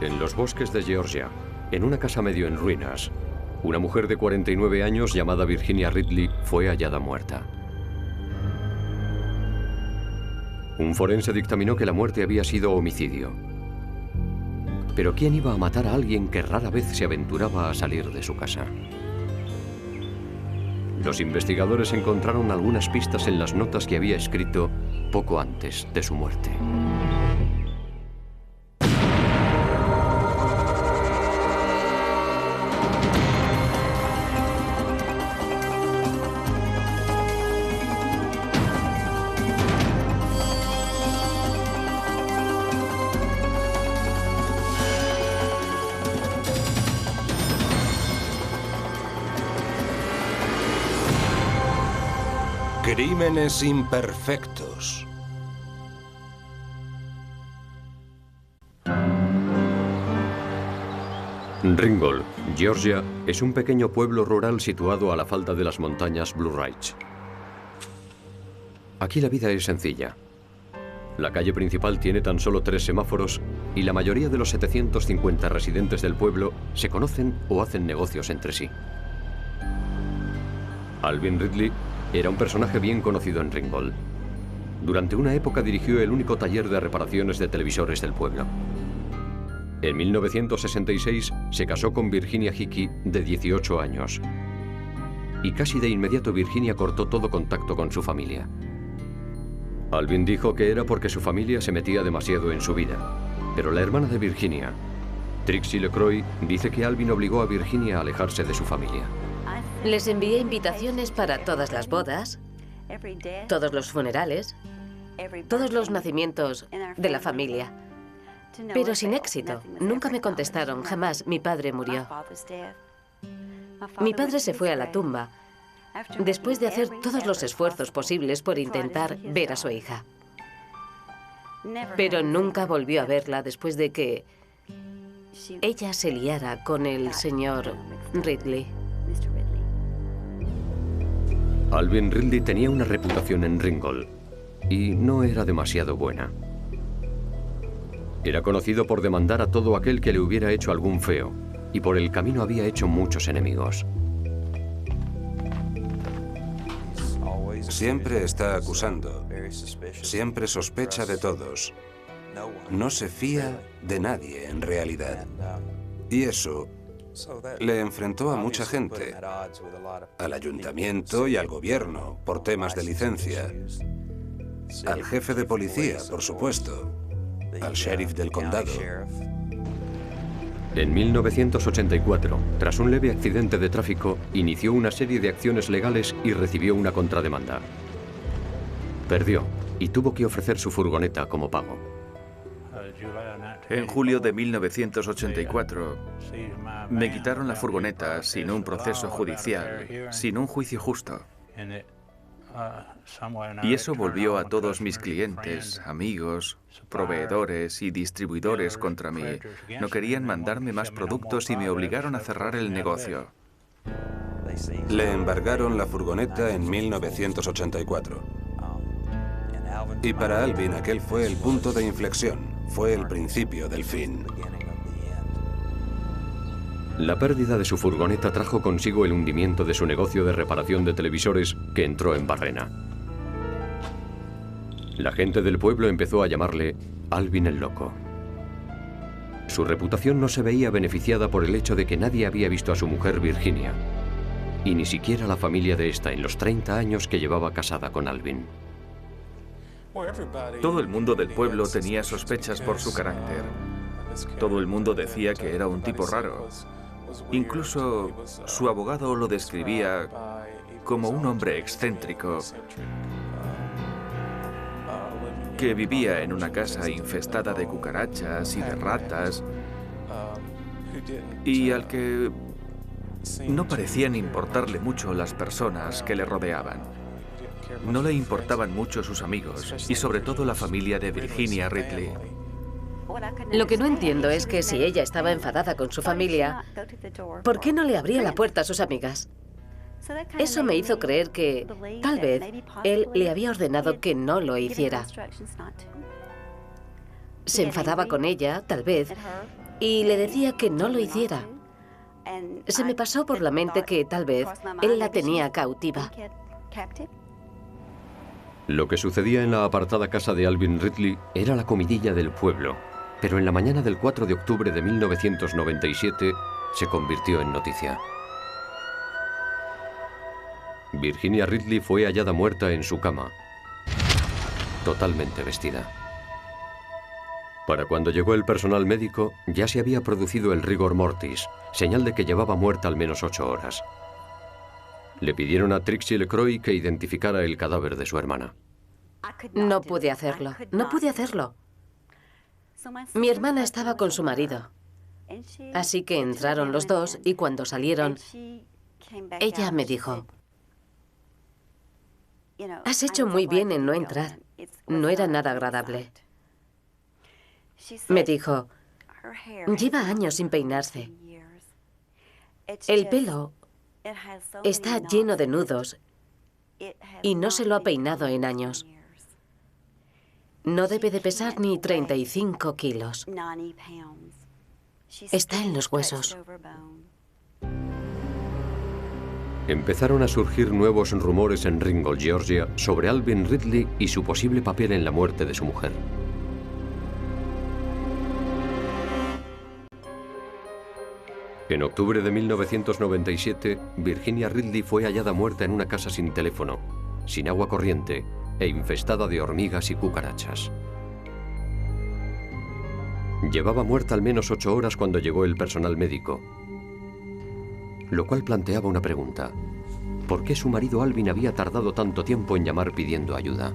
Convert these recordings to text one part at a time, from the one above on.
En los bosques de Georgia, en una casa medio en ruinas, una mujer de 49 años llamada Virginia Ridley fue hallada muerta. Un forense dictaminó que la muerte había sido homicidio. Pero ¿quién iba a matar a alguien que rara vez se aventuraba a salir de su casa? Los investigadores encontraron algunas pistas en las notas que había escrito poco antes de su muerte. Crímenes imperfectos. Ringgold, Georgia, es un pequeño pueblo rural situado a la falda de las montañas Blue Ridge. Aquí la vida es sencilla. La calle principal tiene tan solo 3 semáforos y la mayoría de los 750 residentes del pueblo se conocen o hacen negocios entre sí. Alvin Ridley era un personaje bien conocido en Ringgold. Durante una época dirigió el único taller de reparaciones de televisores del pueblo. En 1966 se casó con Virginia Hickey, de 18 años. Y casi de inmediato Virginia cortó todo contacto con su familia. Alvin dijo que era porque su familia se metía demasiado en su vida. Pero la hermana de Virginia, Trixie LeCroy, dice que Alvin obligó a Virginia a alejarse de su familia. Les envié invitaciones para todas las bodas, todos los funerales, todos los nacimientos de la familia. Pero sin éxito. Nunca me contestaron, jamás. Mi padre murió. Mi padre se fue a la tumba después de hacer todos los esfuerzos posibles por intentar ver a su hija. Pero nunca volvió a verla después de que ella se liara con el señor Ridley. Alvin Ridley tenía una reputación en Ringgold y no era demasiado buena. Era conocido por demandar a todo aquel que le hubiera hecho algún feo, y por el camino había hecho muchos enemigos. Siempre está acusando. Siempre sospecha de todos. No se fía de nadie en realidad. Y eso le enfrentó a mucha gente, al ayuntamiento y al gobierno por temas de licencia, al jefe de policía, por supuesto, al sheriff del condado. En 1984, tras un leve accidente de tráfico, inició una serie de acciones legales y recibió una contrademanda. Perdió y tuvo que ofrecer su furgoneta como pago. En julio de 1984, me quitaron la furgoneta sin un proceso judicial, sin un juicio justo. Y eso volvió a todos mis clientes, amigos, proveedores y distribuidores contra mí. No querían mandarme más productos y me obligaron a cerrar el negocio. Le embargaron la furgoneta en 1984. Y para Alvin aquel fue el punto de inflexión. Fue el principio del fin. La pérdida de su furgoneta trajo consigo el hundimiento de su negocio de reparación de televisores, que entró en barrena. La gente del pueblo empezó a llamarle Alvin el Loco. Su reputación no se veía beneficiada por el hecho de que nadie había visto a su mujer Virginia, y ni siquiera la familia de esta en los 30 años que llevaba casada con Alvin. Todo el mundo del pueblo tenía sospechas por su carácter. Todo el mundo decía que era un tipo raro. Incluso su abogado lo describía como un hombre excéntrico que vivía en una casa infestada de cucarachas y de ratas y al que no parecían importarle mucho las personas que le rodeaban. No le importaban mucho sus amigos y sobre todo la familia de Virginia Ridley. Lo que no entiendo es que si ella estaba enfadada con su familia, ¿por qué no le abría la puerta a sus amigas? Eso me hizo creer que, tal vez, él le había ordenado que no lo hiciera. Se enfadaba con ella, tal vez, y le decía que no lo hiciera. Se me pasó por la mente que tal vez él la tenía cautiva. Lo que sucedía en la apartada casa de Alvin Ridley era la comidilla del pueblo, pero en la mañana del 4 de octubre de 1997 se convirtió en noticia. Virginia Ridley fue hallada muerta en su cama, totalmente vestida. Para cuando llegó el personal médico, ya se había producido el rigor mortis, señal de que llevaba muerta al menos 8 horas. Le pidieron a Trixie LeCroy que identificara el cadáver de su hermana. No pude hacerlo. No pude hacerlo. Mi hermana estaba con su marido. Así que entraron los dos y cuando salieron, ella me dijo: has hecho muy bien en no entrar. No era nada agradable. Me dijo: lleva años sin peinarse. El pelo está lleno de nudos y no se lo ha peinado en años. No debe de pesar ni 35 kilos. Está en los huesos. Empezaron a surgir nuevos rumores en Ringgold, Georgia, sobre Alvin Ridley y su posible papel en la muerte de su mujer. En octubre de 1997, Virginia Ridley fue hallada muerta en una casa sin teléfono, sin agua corriente e infestada de hormigas y cucarachas. Llevaba muerta al menos 8 horas cuando llegó el personal médico, lo cual planteaba una pregunta: ¿por qué su marido Alvin había tardado tanto tiempo en llamar pidiendo ayuda?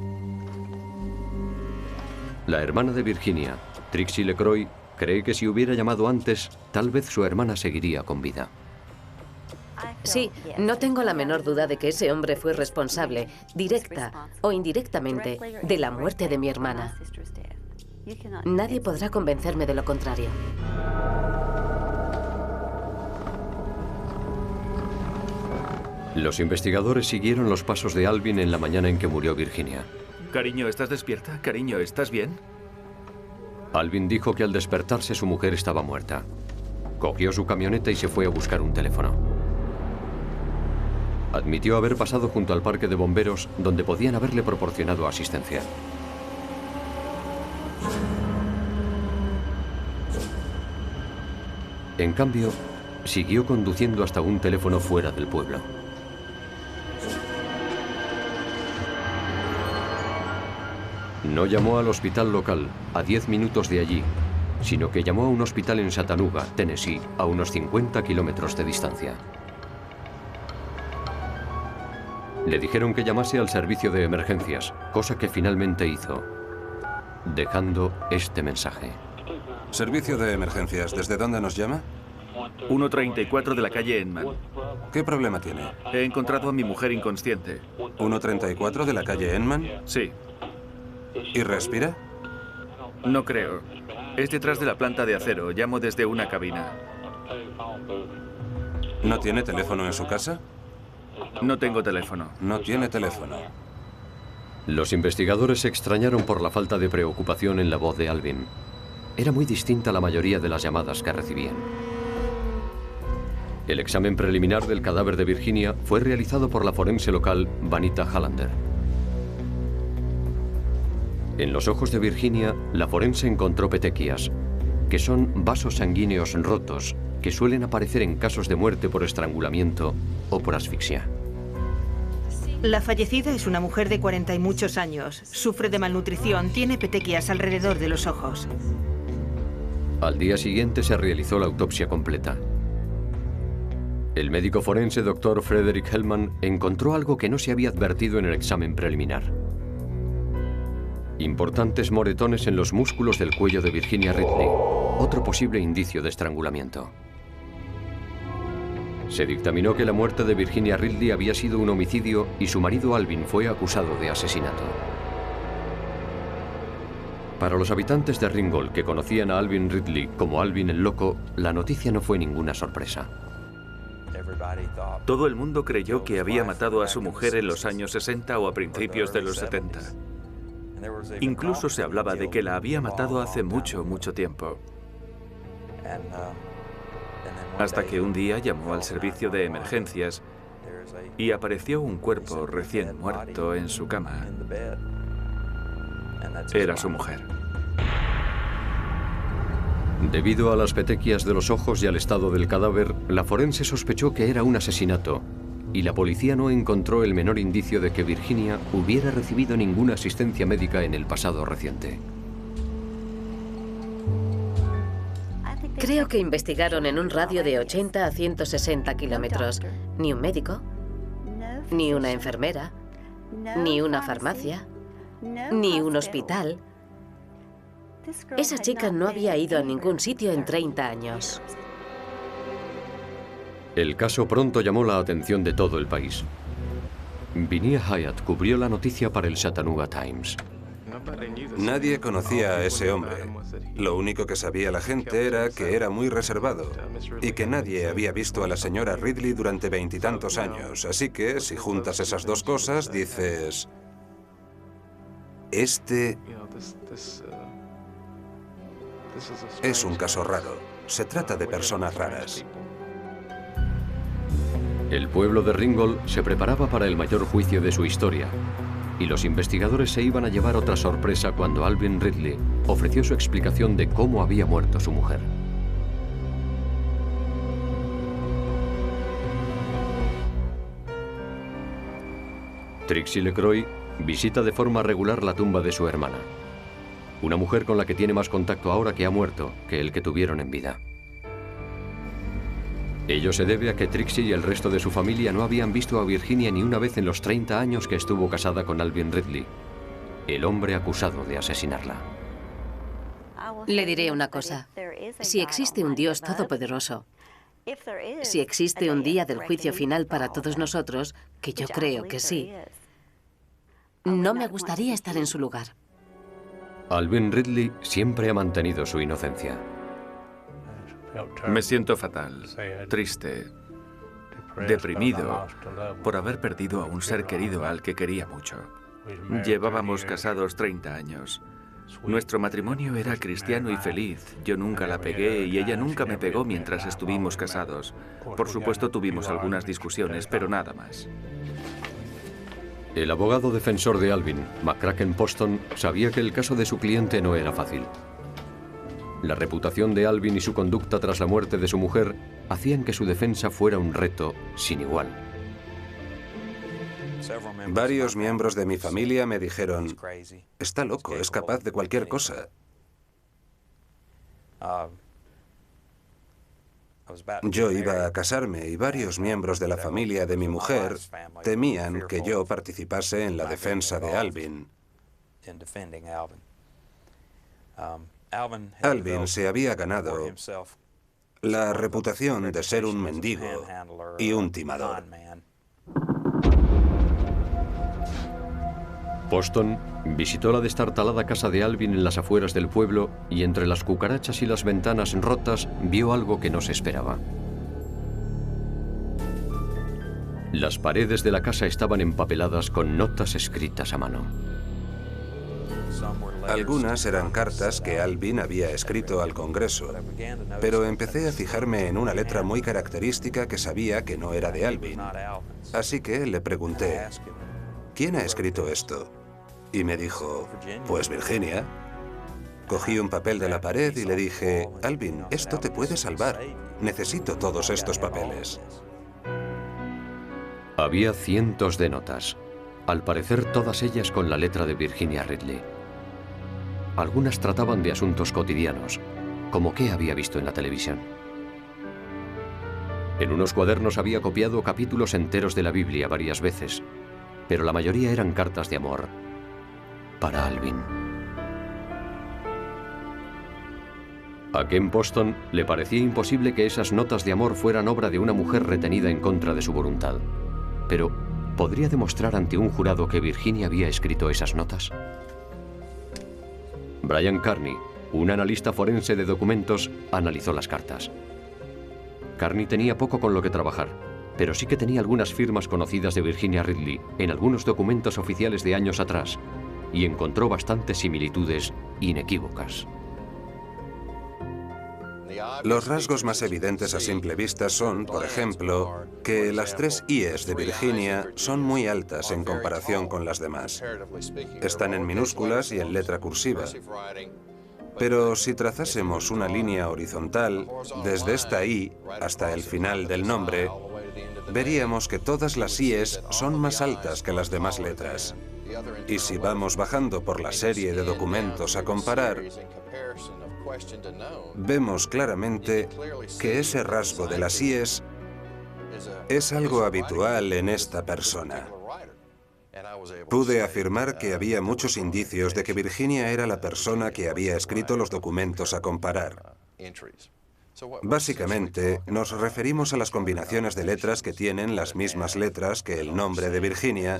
La hermana de Virginia, Trixie LeCroy, cree que si hubiera llamado antes, tal vez su hermana seguiría con vida. Sí, no tengo la menor duda de que ese hombre fue responsable, directa o indirectamente, de la muerte de mi hermana. Nadie podrá convencerme de lo contrario. Los investigadores siguieron los pasos de Alvin en la mañana en que murió Virginia. Cariño, ¿estás despierta? Cariño, ¿estás bien? Alvin dijo que al despertarse su mujer estaba muerta. Cogió su camioneta y se fue a buscar un teléfono. Admitió haber pasado junto al parque de bomberos, donde podían haberle proporcionado asistencia. En cambio, siguió conduciendo hasta un teléfono fuera del pueblo. No llamó al hospital local, a 10 minutos de allí, sino que llamó a un hospital en Chattanooga, Tennessee, a unos 50 kilómetros de distancia. Le dijeron que llamase al servicio de emergencias, cosa que finalmente hizo, dejando este mensaje. Servicio de emergencias, ¿desde dónde nos llama? 134 de la calle Enman. ¿Qué problema tiene? He encontrado a mi mujer inconsciente. ¿134 de la calle Enman? Sí. ¿Y respira? No creo. Es detrás de la planta de acero. Llamo desde una cabina. ¿No tiene teléfono en su casa? No tengo teléfono. No tiene teléfono. Los investigadores se extrañaron por la falta de preocupación en la voz de Alvin. Era muy distinta a la mayoría de las llamadas que recibían. El examen preliminar del cadáver de Virginia fue realizado por la forense local Vanita Hallander. En los ojos de Virginia, la forense encontró petequias, que son vasos sanguíneos rotos que suelen aparecer en casos de muerte por estrangulamiento o por asfixia. La fallecida es una mujer de 40 y muchos años. Sufre de malnutrición, tiene petequias alrededor de los ojos. Al día siguiente se realizó la autopsia completa. El médico forense Dr. Frederick Hellman encontró algo que no se había advertido en el examen preliminar. Importantes moretones en los músculos del cuello de Virginia Ridley, otro posible indicio de estrangulamiento. Se dictaminó que la muerte de Virginia Ridley había sido un homicidio y su marido Alvin fue acusado de asesinato. Para los habitantes de Ringgold, que conocían a Alvin Ridley como Alvin el Loco, la noticia no fue ninguna sorpresa. Todo el mundo creyó que había matado a su mujer en los años 60 o a principios de los 70. Incluso se hablaba de que la había matado hace mucho, mucho tiempo. Hasta que un día llamó al servicio de emergencias y apareció un cuerpo recién muerto en su cama. Era su mujer. Debido a las petequias de los ojos y al estado del cadáver, la forense sospechó que era un asesinato y la policía no encontró el menor indicio de que Virginia hubiera recibido ninguna asistencia médica en el pasado reciente. Creo que investigaron en un radio de 80 a 160 kilómetros. Ni un médico, ni una enfermera, ni una farmacia, ni un hospital. Esa chica no había ido a ningún sitio en 30 años. El caso pronto llamó la atención de todo el país. Vinia Hyatt cubrió la noticia para el Chattanooga Times. Nadie conocía a ese hombre. Lo único que sabía la gente era que era muy reservado y que nadie había visto a la señora Ridley durante 20 y tantos años. Así que, si juntas esas dos cosas, dices... Este es un caso raro. Se trata de personas raras. El pueblo de Ringgold se preparaba para el mayor juicio de su historia, y los investigadores se iban a llevar otra sorpresa cuando Alvin Ridley ofreció su explicación de cómo había muerto su mujer. Trixie LeCroy visita de forma regular la tumba de su hermana, una mujer con la que tiene más contacto ahora que ha muerto que el que tuvieron en vida. Ello se debe a que Trixie y el resto de su familia no habían visto a Virginia ni una vez en los 30 años que estuvo casada con Alvin Ridley, el hombre acusado de asesinarla. Le diré una cosa. Si existe un Dios todopoderoso, si existe un día del juicio final para todos nosotros, que yo creo que sí, no me gustaría estar en su lugar. Alvin Ridley siempre ha mantenido su inocencia. Me siento fatal, triste, deprimido por haber perdido a un ser querido al que quería mucho. Llevábamos casados 30 años. Nuestro matrimonio era cristiano y feliz. Yo nunca la pegué y ella nunca me pegó mientras estuvimos casados. Por supuesto, tuvimos algunas discusiones, pero nada más. El abogado defensor de Alvin, McCracken Poston, sabía que el caso de su cliente no era fácil. La reputación de Alvin y su conducta tras la muerte de su mujer hacían que su defensa fuera un reto sin igual. Varios miembros de mi familia me dijeron, está loco, es capaz de cualquier cosa. Yo iba a casarme y varios miembros de la familia de mi mujer temían que yo participase en la defensa de Alvin. Alvin se había ganado la reputación de ser un mendigo y un timador. Poston visitó la destartalada casa de Alvin en las afueras del pueblo y entre las cucarachas y las ventanas rotas vio algo que no se esperaba. Las paredes de la casa estaban empapeladas con notas escritas a mano. Algunas eran cartas que Alvin había escrito al Congreso, pero empecé a fijarme en una letra muy característica que sabía que no era de Alvin. Así que le pregunté, ¿quién ha escrito esto? Y me dijo, pues Virginia. Cogí un papel de la pared y le dije, Alvin, esto te puede salvar. Necesito todos estos papeles. Había cientos de notas, al parecer todas ellas con la letra de Virginia Ridley. Algunas trataban de asuntos cotidianos, como qué había visto en la televisión. En unos cuadernos había copiado capítulos enteros de la Biblia varias veces, pero la mayoría eran cartas de amor para Alvin. A Ken Poston le parecía imposible que esas notas de amor fueran obra de una mujer retenida en contra de su voluntad. Pero, ¿podría demostrar ante un jurado que Virginia había escrito esas notas? Brian Carney, un analista forense de documentos, analizó las cartas. Carney tenía poco con lo que trabajar, pero sí que tenía algunas firmas conocidas de Virginia Ridley en algunos documentos oficiales de años atrás, y encontró bastantes similitudes inequívocas. Los rasgos más evidentes a simple vista son, por ejemplo, que las 3 IEs de Virginia son muy altas en comparación con las demás. Están en minúsculas y en letra cursiva. Pero si trazásemos una línea horizontal desde esta I hasta el final del nombre, veríamos que todas las IEs son más altas que las demás letras. Y si vamos bajando por la serie de documentos a comparar, vemos claramente que ese rasgo de las IEs es algo habitual en esta persona. Pude afirmar que había muchos indicios de que Virginia era la persona que había escrito los documentos a comparar. Básicamente, nos referimos a las combinaciones de letras que tienen las mismas letras que el nombre de Virginia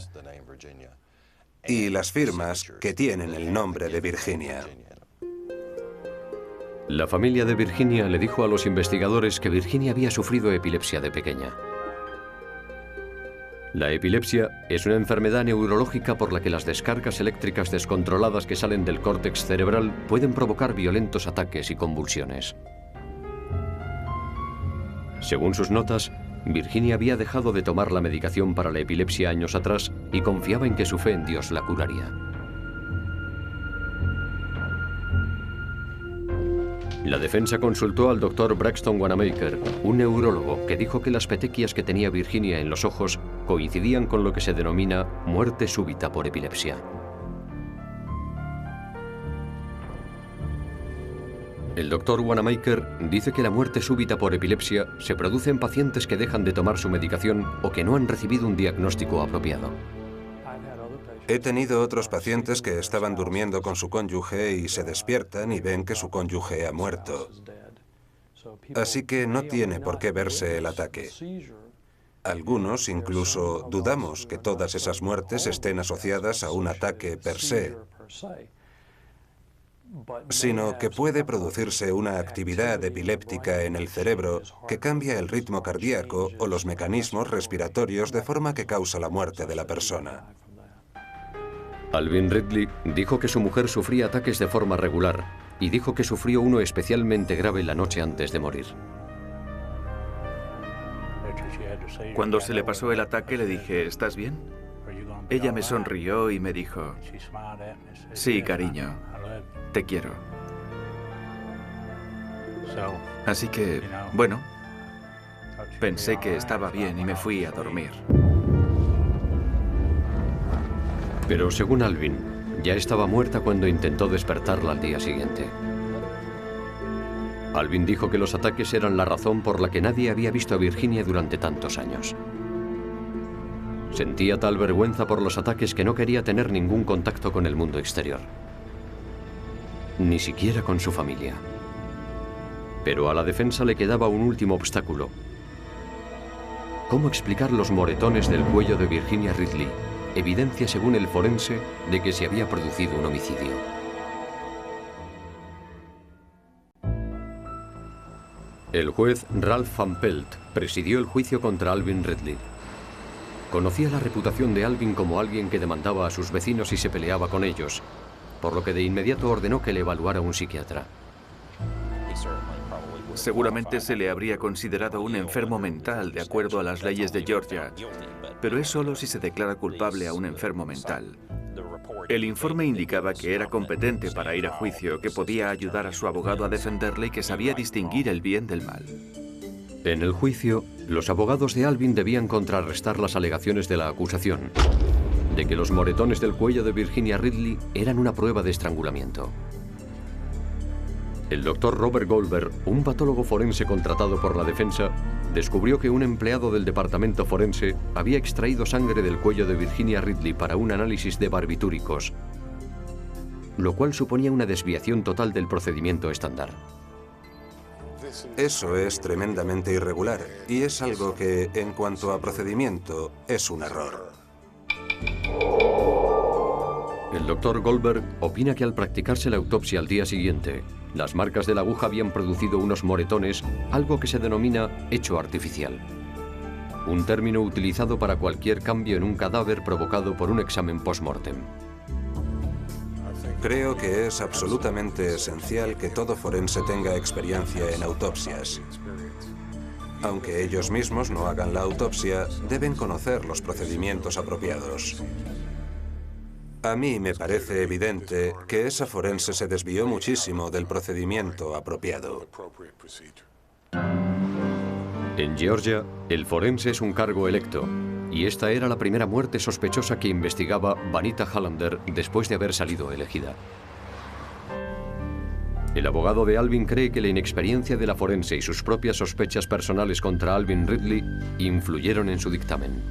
y las firmas que tienen el nombre de Virginia. La familia de Virginia le dijo a los investigadores que Virginia había sufrido epilepsia de pequeña. La epilepsia es una enfermedad neurológica por la que las descargas eléctricas descontroladas que salen del córtex cerebral pueden provocar violentos ataques y convulsiones. Según sus notas, Virginia había dejado de tomar la medicación para la epilepsia años atrás y confiaba en que su fe en Dios la curaría. La defensa consultó al Dr. Braxton Wanamaker, un neurólogo, que dijo que las petequias que tenía Virginia en los ojos coincidían con lo que se denomina muerte súbita por epilepsia. El Dr. Wanamaker dice que la muerte súbita por epilepsia se produce en pacientes que dejan de tomar su medicación o que no han recibido un diagnóstico apropiado. He tenido otros pacientes que estaban durmiendo con su cónyuge y se despiertan y ven que su cónyuge ha muerto. Así que no tiene por qué verse el ataque. Algunos incluso dudamos que todas esas muertes estén asociadas a un ataque per se, sino que puede producirse una actividad epiléptica en el cerebro que cambia el ritmo cardíaco o los mecanismos respiratorios de forma que causa la muerte de la persona. Alvin Ridley dijo que su mujer sufría ataques de forma regular y dijo que sufrió uno especialmente grave la noche antes de morir. Cuando se le pasó el ataque le dije, ¿estás bien? Ella me sonrió y me dijo, sí, cariño, te quiero. Así que, bueno, pensé que estaba bien y me fui a dormir. Pero según Alvin, ya estaba muerta cuando intentó despertarla al día siguiente. Alvin dijo que los ataques eran la razón por la que nadie había visto a Virginia durante tantos años. Sentía tal vergüenza por los ataques que no quería tener ningún contacto con el mundo exterior. Ni siquiera con su familia. Pero a la defensa le quedaba un último obstáculo. ¿Cómo explicar los moretones del cuello de Virginia Ridley? Evidencia, según el forense, de que se había producido un homicidio. El juez Ralph Van Pelt presidió el juicio contra Alvin Ridley. Conocía la reputación de Alvin como alguien que demandaba a sus vecinos y se peleaba con ellos, por lo que de inmediato ordenó que le evaluara un psiquiatra. Seguramente se le habría considerado un enfermo mental de acuerdo a las leyes de Georgia, pero es solo si se declara culpable a un enfermo mental. El informe indicaba que era competente para ir a juicio, que podía ayudar a su abogado a defenderle y que sabía distinguir el bien del mal. En el juicio, los abogados de Alvin debían contrarrestar las alegaciones de la acusación, de que los moretones del cuello de Virginia Ridley eran una prueba de estrangulamiento. El doctor Robert Goldberg, un patólogo forense contratado por la defensa, descubrió que un empleado del departamento forense había extraído sangre del cuello de Virginia Ridley para un análisis de barbitúricos, lo cual suponía una desviación total del procedimiento estándar. Eso es tremendamente irregular y es algo que, en cuanto a procedimiento, es un error. El doctor Goldberg opina que al practicarse la autopsia al día siguiente, las marcas de la aguja habían producido unos moretones, algo que se denomina hecho artificial. Un término utilizado para cualquier cambio en un cadáver provocado por un examen post-mortem. Creo que es absolutamente esencial que todo forense tenga experiencia en autopsias. Aunque ellos mismos no hagan la autopsia, deben conocer los procedimientos apropiados. A mí me parece evidente que esa forense se desvió muchísimo del procedimiento apropiado. En Georgia, el forense es un cargo electo, y esta era la primera muerte sospechosa que investigaba Vanita Hallander después de haber salido elegida. El abogado de Alvin cree que la inexperiencia de la forense y sus propias sospechas personales contra Alvin Ridley influyeron en su dictamen.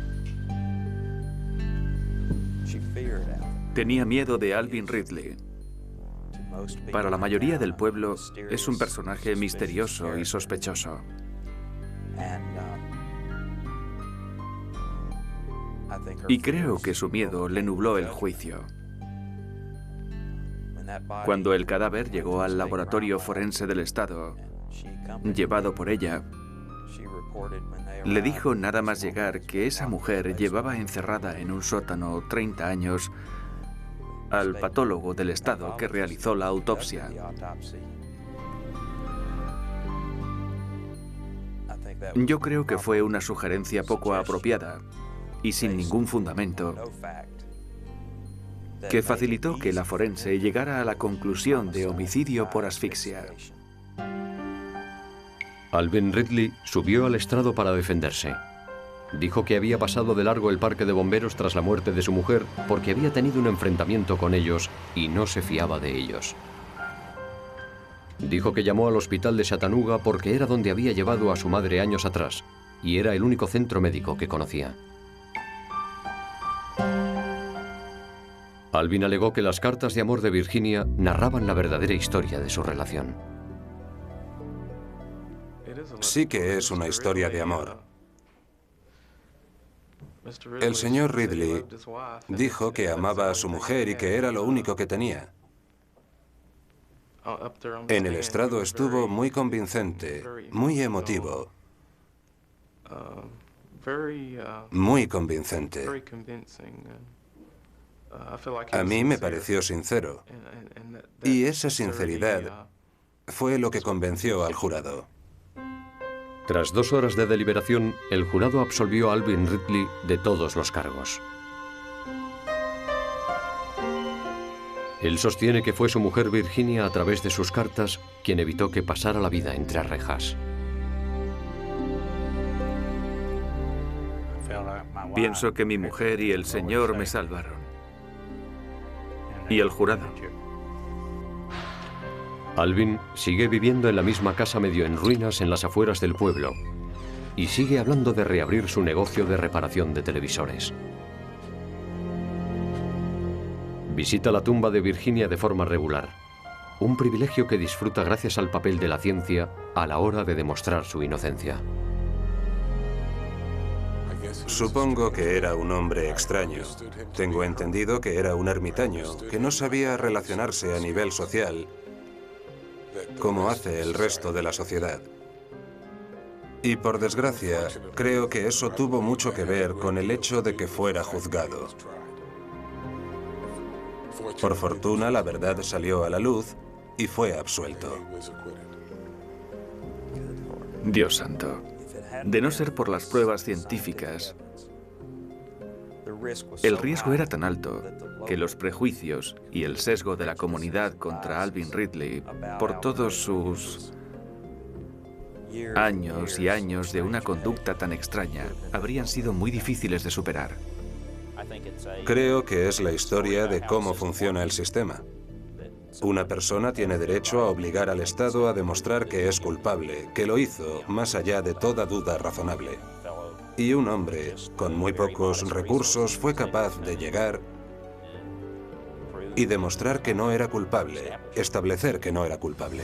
Tenía miedo de Alvin Ridley. Para la mayoría del pueblo, es un personaje misterioso y sospechoso. Y creo que su miedo le nubló el juicio. Cuando el cadáver llegó al laboratorio forense del estado, llevado por ella, le dijo nada más llegar que esa mujer llevaba encerrada en un sótano 30 años al patólogo del estado que realizó la autopsia. Yo creo que fue una sugerencia poco apropiada y sin ningún fundamento, que facilitó que la forense llegara a la conclusión de homicidio por asfixia. Alvin Ridley subió al estrado para defenderse. Dijo que había pasado de largo el parque de bomberos tras la muerte de su mujer porque había tenido un enfrentamiento con ellos y no se fiaba de ellos. Dijo que llamó al hospital de Chattanooga porque era donde había llevado a su madre años atrás y era el único centro médico que conocía. Alvin alegó que las cartas de amor de Virginia narraban la verdadera historia de su relación. Sí que es una historia de amor. El señor Ridley dijo que amaba a su mujer y que era lo único que tenía. En el estrado estuvo muy convincente, muy emotivo, muy convincente. A mí me pareció sincero, y esa sinceridad fue lo que convenció al jurado. Tras 2 horas de deliberación, el jurado absolvió a Alvin Ridley de todos los cargos. Él sostiene que fue su mujer Virginia, a través de sus cartas, quien evitó que pasara la vida entre rejas. Pienso que mi mujer y el Señor me salvaron. Y el jurado. Alvin sigue viviendo en la misma casa medio en ruinas en las afueras del pueblo y sigue hablando de reabrir su negocio de reparación de televisores. Visita la tumba de Virginia de forma regular, un privilegio que disfruta gracias al papel de la ciencia a la hora de demostrar su inocencia. Supongo que era un hombre extraño. Tengo entendido que era un ermitaño, que no sabía relacionarse a nivel social como hace el resto de la sociedad. Y por desgracia, creo que eso tuvo mucho que ver con el hecho de que fuera juzgado. Por fortuna, la verdad salió a la luz y fue absuelto. Dios santo. De no ser por las pruebas científicas, el riesgo era tan alto que los prejuicios y el sesgo de la comunidad contra Alvin Ridley, por todos sus años y años de una conducta tan extraña, habrían sido muy difíciles de superar. Creo que es la historia de cómo funciona el sistema. Una persona tiene derecho a obligar al Estado a demostrar que es culpable, que lo hizo más allá de toda duda razonable. Y un hombre con muy pocos recursos fue capaz de llegar y demostrar que no era culpable, establecer que no era culpable.